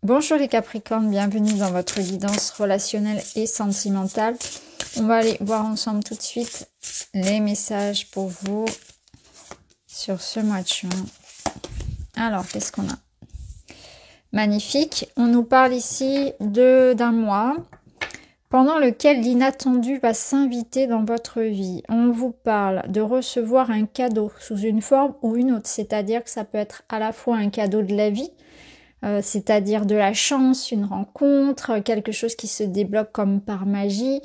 Bonjour les Capricornes, bienvenue dans votre guidance relationnelle et sentimentale. On va aller voir ensemble tout de suite les messages pour vous sur ce mois de juin. Alors, qu'est-ce qu'on a? Magnifique. On nous parle ici d'un mois pendant lequel l'inattendu va s'inviter dans votre vie. On vous parle de recevoir un cadeau sous une forme ou une autre, c'est-à-dire que ça peut être à la fois un cadeau de la vie, c'est-à-dire de la chance, une rencontre, quelque chose qui se débloque comme par magie.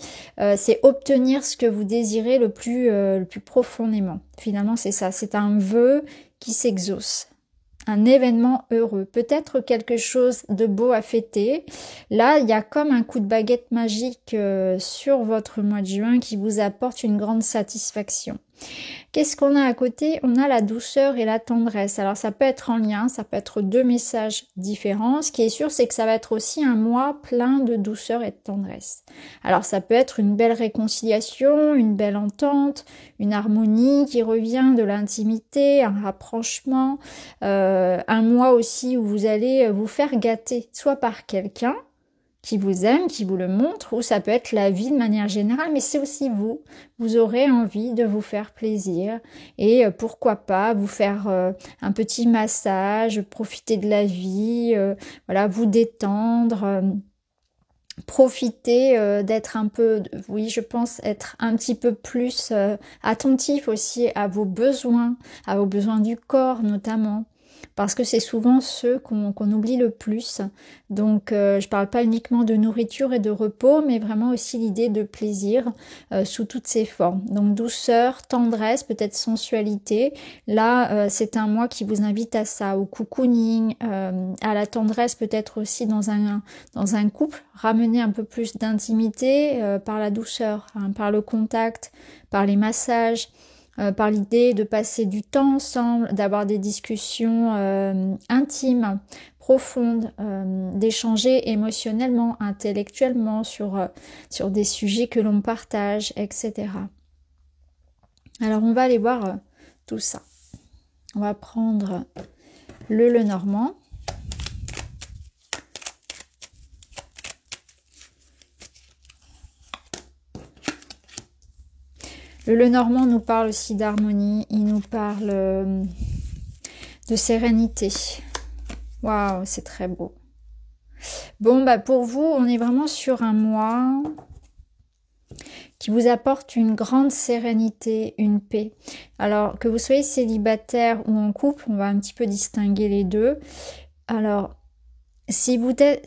C'est obtenir ce que vous désirez le plus profondément. Finalement, c'est ça. C'est un vœu qui s'exauce. Un événement heureux, peut-être quelque chose de beau à fêter. Là, il y a comme un coup de baguette magique sur votre mois de juin qui vous apporte une grande satisfaction. Qu'est-ce qu'on a à côté? On a la douceur et la tendresse. Alors ça peut être en lien, ça peut être deux messages différents. Ce qui est sûr, c'est que ça va être aussi un mois plein de douceur et de tendresse. Alors ça peut être une belle réconciliation, une belle entente, une harmonie qui revient, de l'intimité, un rapprochement, un mois aussi où vous allez vous faire gâter, soit par quelqu'un qui vous aime, qui vous le montre, ou ça peut être la vie de manière générale, mais c'est aussi vous. Vous aurez envie de vous faire plaisir et pourquoi pas vous faire un petit massage, profiter de la vie, voilà, vous détendre, profiter d'être un peu, oui, je pense être un petit peu plus attentif aussi à vos besoins du corps notamment. Parce que c'est souvent ceux qu'on oublie le plus. Donc, je parle pas uniquement de nourriture et de repos, mais vraiment aussi l'idée de plaisir sous toutes ses formes. Donc, douceur, tendresse, peut-être sensualité. Là, c'est un mois qui vous invite à ça, au cocooning, à la tendresse peut-être aussi dans un couple. Ramener un peu plus d'intimité par la douceur, hein, par le contact, par les massages. Par l'idée de passer du temps ensemble, d'avoir des discussions intimes, profondes, d'échanger émotionnellement, intellectuellement sur des sujets que l'on partage, etc. Alors on va aller voir tout ça. On va prendre le Lenormand. Le Lenormand nous parle aussi d'harmonie, il nous parle de sérénité. Waouh, c'est très beau. Bon, bah pour vous, on est vraiment sur un mois qui vous apporte une grande sérénité, une paix. Alors, que vous soyez célibataire ou en couple, on va un petit peu distinguer les deux. Alors, si vous êtes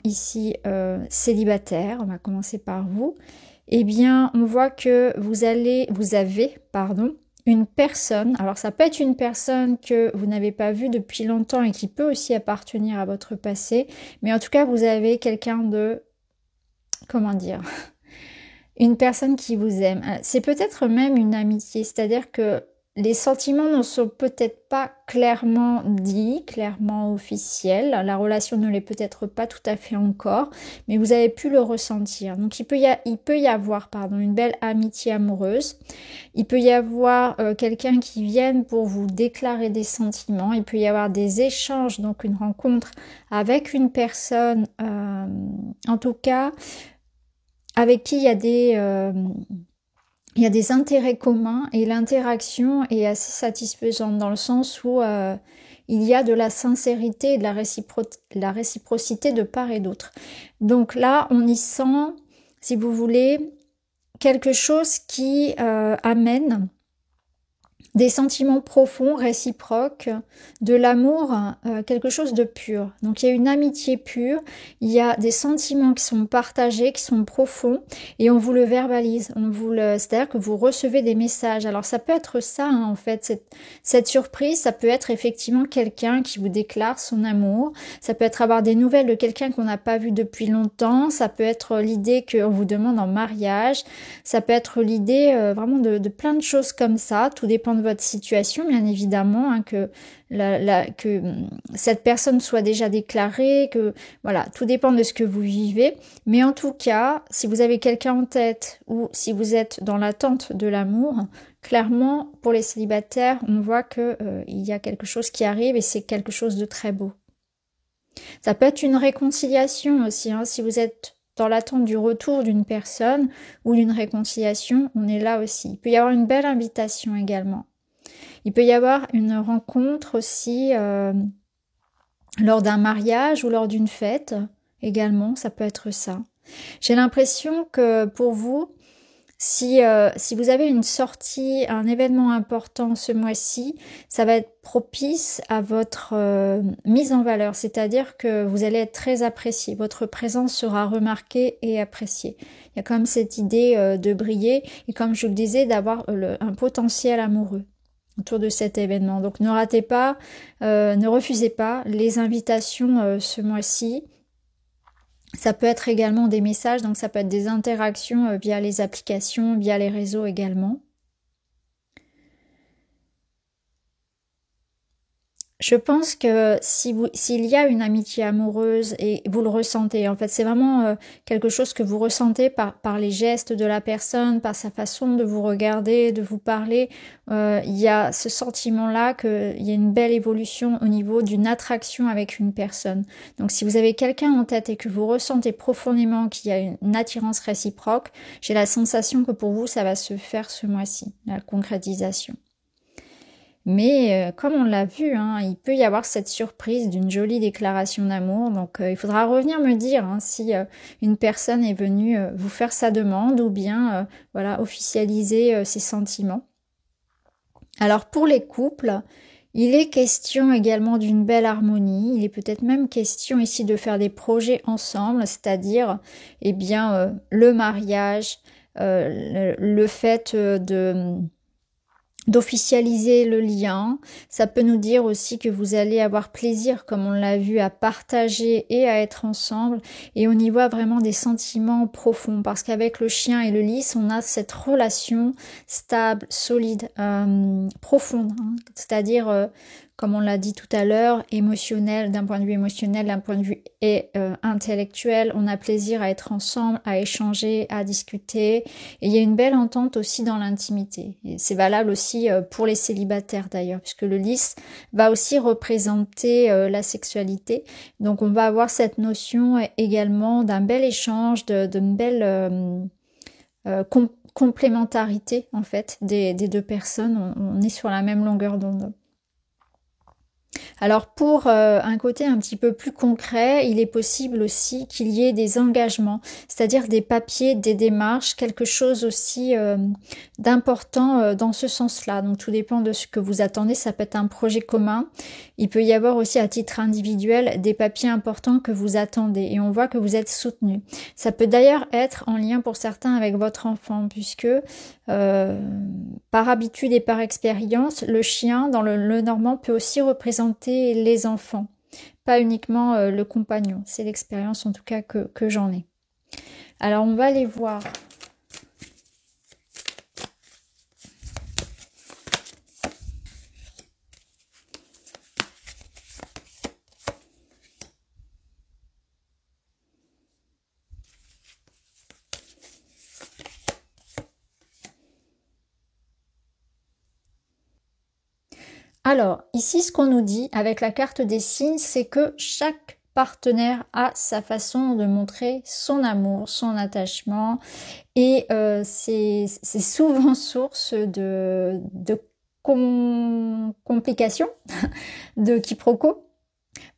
ici célibataire, on va commencer par vous, eh bien, on voit que vous avez, une personne, alors ça peut être une personne que vous n'avez pas vue depuis longtemps et qui peut aussi appartenir à votre passé, mais en tout cas, vous avez quelqu'un de, comment dire, une personne qui vous aime. C'est peut-être même une amitié, c'est-à-dire que les sentiments ne sont peut-être pas clairement dits, clairement officiels. La relation ne l'est peut-être pas tout à fait encore, mais vous avez pu le ressentir. Donc il peut y avoir une belle amitié amoureuse. Il peut y avoir quelqu'un qui vienne pour vous déclarer des sentiments. Il peut y avoir des échanges, donc une rencontre avec une personne, en tout cas, avec qui il y a des intérêts communs et l'interaction est assez satisfaisante dans le sens où il y a de la sincérité et de la réciprocité de part et d'autre. Donc là, on y sent, si vous voulez, quelque chose qui amène des sentiments profonds, réciproques, de l'amour, quelque chose de pur. Donc il y a une amitié pure, il y a des sentiments qui sont partagés, qui sont profonds, et on vous le verbalise. C'est-à-dire que vous recevez des messages. Alors ça peut être ça, hein, en fait, cette surprise, ça peut être effectivement quelqu'un qui vous déclare son amour. Ça peut être avoir des nouvelles de quelqu'un qu'on n'a pas vu depuis longtemps. Ça peut être l'idée qu'on vous demande en mariage. Ça peut être l'idée vraiment de plein de choses comme ça. Tout dépend de votre situation, bien évidemment, hein, que cette personne soit déjà déclarée, que voilà, tout dépend de ce que vous vivez. Mais en tout cas, si vous avez quelqu'un en tête ou si vous êtes dans l'attente de l'amour, clairement, pour les célibataires, on voit que il y a quelque chose qui arrive et c'est quelque chose de très beau. Ça peut être une réconciliation aussi, hein, si vous êtes dans l'attente du retour d'une personne ou d'une réconciliation, on est là aussi. Il peut y avoir une belle invitation également. Il peut y avoir une rencontre aussi lors d'un mariage ou lors d'une fête également, ça peut être ça. J'ai l'impression que pour vous, si vous avez une sortie, un événement important ce mois-ci, ça va être propice à votre mise en valeur, c'est-à-dire que vous allez être très apprécié, votre présence sera remarquée et appréciée. Il y a quand même cette idée de briller et comme je vous le disais, d'avoir un potentiel amoureux autour de cet événement. Donc ne ratez pas, ne refusez pas les invitations ce mois-ci. Ça peut être également des messages, donc ça peut être des interactions via les applications, via les réseaux également. Je pense que s'il y a une amitié amoureuse et vous le ressentez, en fait, c'est vraiment quelque chose que vous ressentez par les gestes de la personne, par sa façon de vous regarder, de vous parler. Il y a ce sentiment-là qu'il y a une belle évolution au niveau d'une attraction avec une personne. Donc, si vous avez quelqu'un en tête et que vous ressentez profondément qu'il y a une attirance réciproque, j'ai la sensation que pour vous, ça va se faire ce mois-ci, la concrétisation. Mais comme on l'a vu, hein, il peut y avoir cette surprise d'une jolie déclaration d'amour. Donc il faudra revenir me dire hein, si une personne est venue vous faire sa demande ou bien voilà officialiser ses sentiments. Alors pour les couples, il est question également d'une belle harmonie. Il est peut-être même question ici de faire des projets ensemble, c'est-à-dire eh bien le mariage, le fait d'officialiser le lien. Ça peut nous dire aussi que vous allez avoir plaisir, comme on l'a vu, à partager et à être ensemble. Et on y voit vraiment des sentiments profonds, parce qu'avec le chien et le lys, on a cette relation stable, solide, profonde. Hein. C'est-à-dire, comme on l'a dit tout à l'heure, émotionnel, d'un point de vue émotionnel, d'un point de vue intellectuel. On a plaisir à être ensemble, à échanger, à discuter. Et il y a une belle entente aussi dans l'intimité. Et c'est valable aussi pour les célibataires d'ailleurs, puisque le lys va aussi représenter la sexualité. Donc on va avoir cette notion également d'un bel échange, d'une belle complémentarité en fait des deux personnes. On est sur la même longueur d'onde. Alors pour un côté un petit peu plus concret, il est possible aussi qu'il y ait des engagements, c'est-à-dire des papiers, des démarches, quelque chose aussi d'important dans ce sens-là. Donc tout dépend de ce que vous attendez, ça peut être un projet commun. Il peut y avoir aussi à titre individuel des papiers importants que vous attendez et on voit que vous êtes soutenu. Ça peut d'ailleurs être en lien pour certains avec votre enfant puisque par habitude et par expérience, le chien dans le normand peut aussi représenter les enfants, pas uniquement le compagnon. C'est l'expérience en tout cas que j'en ai. Alors on va aller voir. Alors, ici, ce qu'on nous dit avec la carte des signes, c'est que chaque partenaire a sa façon de montrer son amour, son attachement, et c'est souvent source de complications, de quiproquos,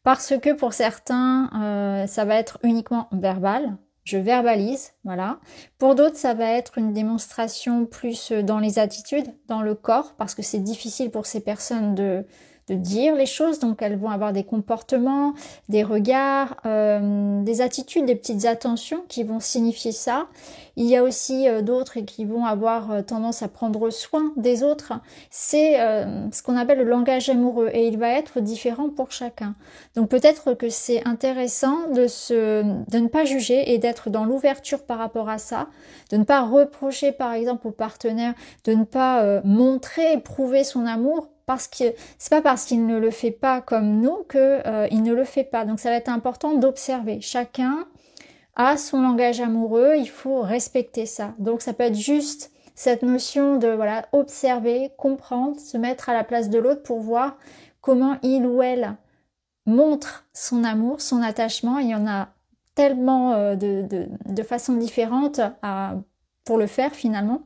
parce que pour certains, ça va être uniquement verbal. Je verbalise, voilà. Pour d'autres, ça va être une démonstration plus dans les attitudes, dans le corps, parce que c'est difficile pour ces personnes de dire les choses, donc elles vont avoir des comportements, des regards, des attitudes, des petites attentions qui vont signifier ça. Il y a aussi d'autres qui vont avoir tendance à prendre soin des autres. C'est ce qu'on appelle le langage amoureux et il va être différent pour chacun. Donc peut-être que c'est intéressant de ne pas juger et d'être dans l'ouverture par rapport à ça, de ne pas reprocher par exemple au partenaire de ne pas montrer et prouver son amour parce que c'est pas parce qu'il ne le fait pas comme nous que il ne le fait pas. Donc ça va être important d'observer. Chacun a son langage amoureux, il faut respecter ça. Donc ça peut être juste cette notion de voilà observer, comprendre, se mettre à la place de l'autre pour voir comment il ou elle montre son amour, son attachement. Il y en a tellement de façons différentes pour le faire finalement.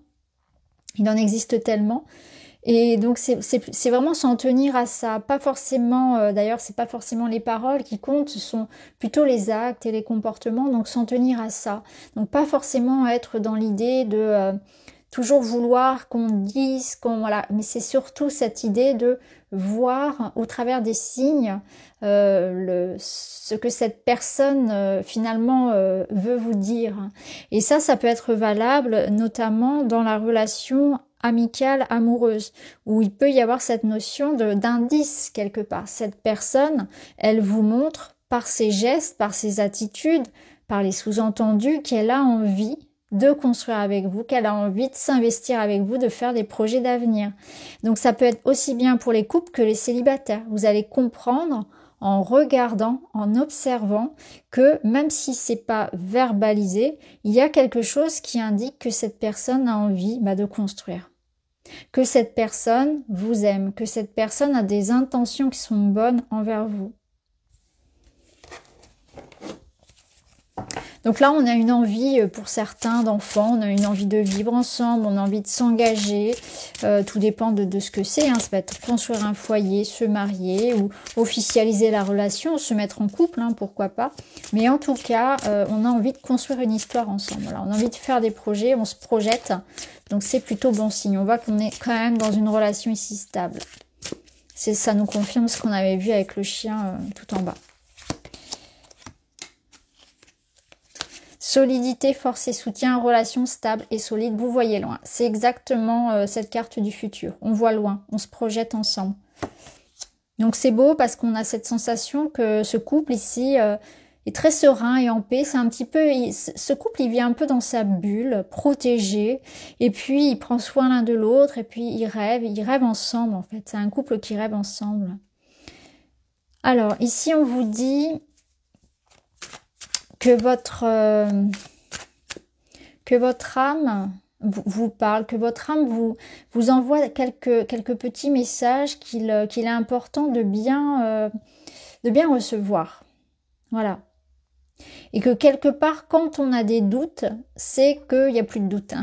Il en existe tellement. Et donc c'est vraiment s'en tenir à ça, pas forcément, d'ailleurs c'est pas forcément les paroles qui comptent, ce sont plutôt les actes et les comportements, donc s'en tenir à ça. Donc pas forcément être dans l'idée de toujours vouloir qu'on dise, voilà, mais c'est surtout cette idée de voir au travers des signes ce que cette personne finalement veut vous dire. Et ça peut être valable notamment dans la relation amicale, amoureuse, où il peut y avoir cette notion d'indice quelque part. Cette personne, elle vous montre par ses gestes, par ses attitudes, par les sous-entendus qu'elle a envie de construire avec vous, qu'elle a envie de s'investir avec vous, de faire des projets d'avenir. Donc ça peut être aussi bien pour les couples que les célibataires. Vous allez comprendre en regardant, en observant que même si c'est pas verbalisé, il y a quelque chose qui indique que cette personne a envie de construire. Que cette personne vous aime, que cette personne a des intentions qui sont bonnes envers vous. Donc là, on a une envie pour certains d'enfants, on a une envie de vivre ensemble, on a envie de s'engager. Tout dépend de ce que c'est. Ça peut être construire un foyer, se marier ou officialiser la relation, se mettre en couple, pourquoi pas. Mais en tout cas, on a envie de construire une histoire ensemble. Voilà, on a envie de faire des projets, on se projette. Donc c'est plutôt bon signe. On voit qu'on est quand même dans une relation ici stable. Ça nous confirme ce qu'on avait vu avec le chien tout en bas. Solidité, force et soutien, relation stable et solide, vous voyez loin. C'est exactement cette carte du futur. On voit loin, on se projette ensemble. Donc c'est beau parce qu'on a cette sensation que ce couple ici est très serein et en paix. C'est un petit peu, ce couple il vit un peu dans sa bulle, protégé. Et puis il prend soin l'un de l'autre et puis ils rêvent ensemble en fait. C'est un couple qui rêve ensemble. Alors ici on vous dit que votre âme vous parle, que votre âme vous envoie quelques petits messages qu'il est important de bien recevoir. Voilà. Et que quelque part, quand on a des doutes, c'est qu'il n'y a plus de doute.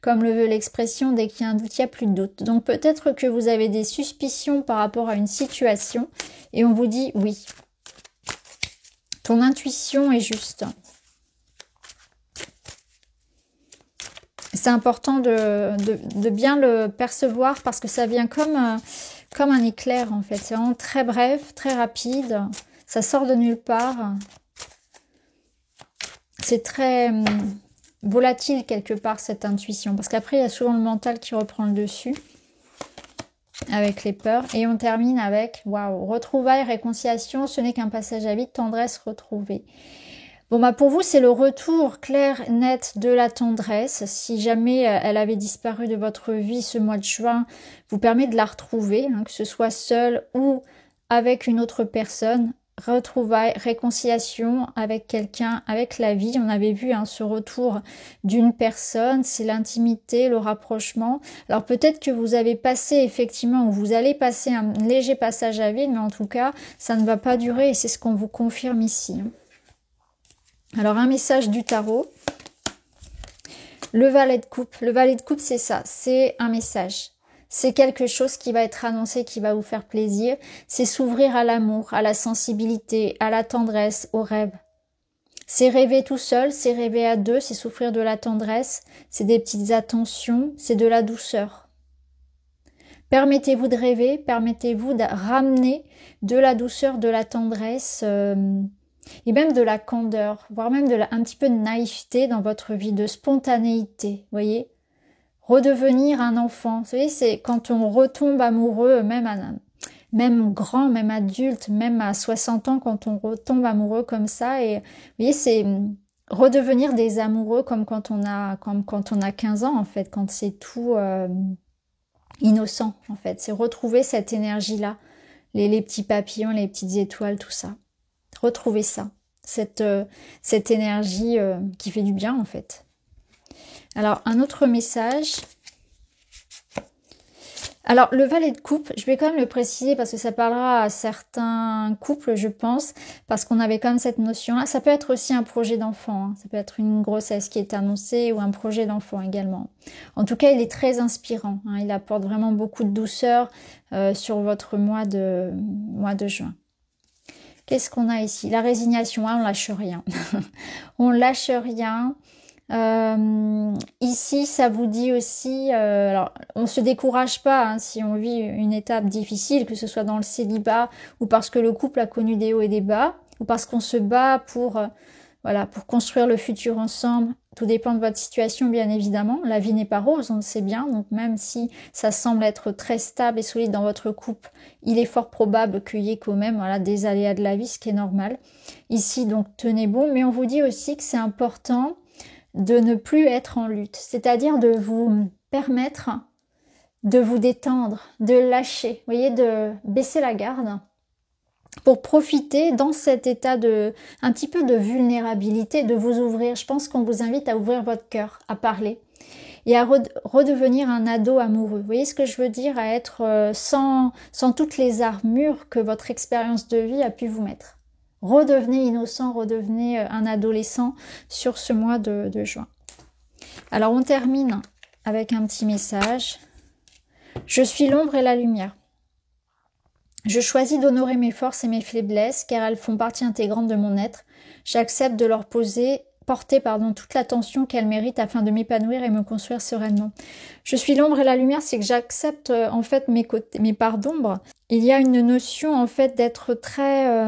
Comme le veut l'expression, dès qu'il y a un doute, il n'y a plus de doute. Donc peut-être que vous avez des suspicions par rapport à une situation et on vous dit oui. Ton intuition est juste. C'est important de bien le percevoir parce que ça vient comme un éclair en fait. C'est vraiment très bref, très rapide. Ça sort de nulle part. C'est très volatile quelque part cette intuition. Parce qu'après, il y a souvent le mental qui reprend le dessus. Avec les peurs. Et on termine avec, waouh, retrouvailles, réconciliation, ce n'est qu'un passage à vide, tendresse retrouvée. Bon, pour vous, c'est le retour clair, net de la tendresse. Si jamais elle avait disparu de votre vie ce mois de juin, vous permet de la retrouver, que ce soit seule ou avec une autre personne. Retrouvailles, réconciliation avec quelqu'un, avec la vie. On avait vu ce retour d'une personne, c'est l'intimité, le rapprochement. Alors peut-être que vous avez passé effectivement, ou vous allez passer un léger passage à vide, mais en tout cas, ça ne va pas durer et c'est ce qu'on vous confirme ici. Alors un message du tarot. Le valet de coupe. Le valet de coupe, c'est ça, c'est un message. C'est quelque chose qui va être annoncé, qui va vous faire plaisir. C'est s'ouvrir à l'amour, à la sensibilité, à la tendresse, au rêve. C'est rêver tout seul, c'est rêver à deux, c'est souffrir de la tendresse, c'est des petites attentions, c'est de la douceur. Permettez-vous de rêver, permettez-vous de ramener de la douceur, de la tendresse et même de la candeur, voire même un petit peu de naïveté dans votre vie, de spontanéité, voyez. Redevenir un enfant. Vous savez, c'est quand on retombe amoureux, même grand, même adulte, même à 60 ans, quand on retombe amoureux comme ça. Et vous voyez, c'est redevenir des amoureux comme quand on a 15 ans, en fait, quand c'est tout innocent, en fait. C'est retrouver cette énergie-là, les petits papillons, les petites étoiles, tout ça. Retrouver ça, cette énergie qui fait du bien, en fait. Alors, un autre message. Alors, le valet de coupe, je vais quand même le préciser parce que ça parlera à certains couples, je pense, parce qu'on avait quand même cette notion-là. Ça peut être aussi un projet d'enfant, hein. Ça peut être une grossesse qui est annoncée ou un projet d'enfant également. En tout cas, il est très inspirant, hein. Il apporte vraiment beaucoup de douceur sur votre mois de juin. Qu'est-ce qu'on a ici? La résignation, hein, on lâche rien. On lâche rien. Ici, ça vous dit aussi, alors on se décourage pas hein, si on vit une étape difficile, que ce soit dans le célibat ou parce que le couple a connu des hauts et des bas, ou parce qu'on se bat pour, voilà, pour construire le futur ensemble. Tout dépend de votre situation, bien évidemment. La vie n'est pas rose, on le sait bien. Donc même si ça semble être très stable et solide dans votre couple, il est fort probable qu'il y ait quand même voilà, des aléas de la vie, ce qui est normal. Ici, donc tenez bon, mais on vous dit aussi que c'est important de ne plus être en lutte, c'est-à-dire de vous permettre de vous détendre, de lâcher, vous voyez, de baisser la garde pour profiter dans cet état de un petit peu de vulnérabilité, de vous ouvrir. Je pense qu'on vous invite à ouvrir votre cœur, à parler et à redevenir un ado amoureux. Vous voyez ce que je veux dire, à être sans toutes les armures que votre expérience de vie a pu vous mettre. Redevenez innocent, redevenez un adolescent sur ce mois de juin. Alors on termine avec un petit message. Je suis l'ombre et la lumière. Je choisis d'honorer mes forces et mes faiblesses car elles font partie intégrante de mon être. J'accepte de leur porter toute l'attention qu'elles méritent afin de m'épanouir et me construire sereinement. Je suis l'ombre et la lumière, c'est que j'accepte en fait mes parts d'ombre. Il y a une notion en fait d'être très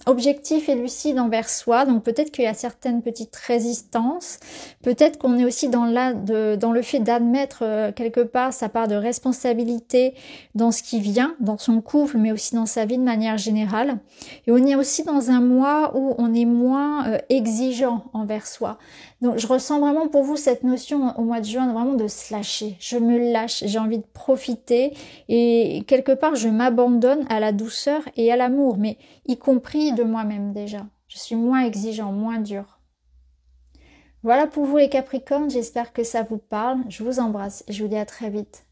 objectif et lucide envers soi, donc peut-être qu'il y a certaines petites résistances, peut-être qu'on est aussi dans le fait d'admettre quelque part sa part de responsabilité dans ce qui vient, dans son couple, mais aussi dans sa vie de manière générale. Et on est aussi dans un mois où on est moins exigeant envers soi. Donc je ressens vraiment pour vous cette notion au mois de juin vraiment de se lâcher. Je me lâche, j'ai envie de profiter et quelque part je m'abandonne à la douceur et à l'amour, mais y compris de moi-même déjà. Je suis moins exigeant, moins dur. Voilà pour vous les Capricornes, j'espère que ça vous parle. Je vous embrasse et je vous dis à très vite.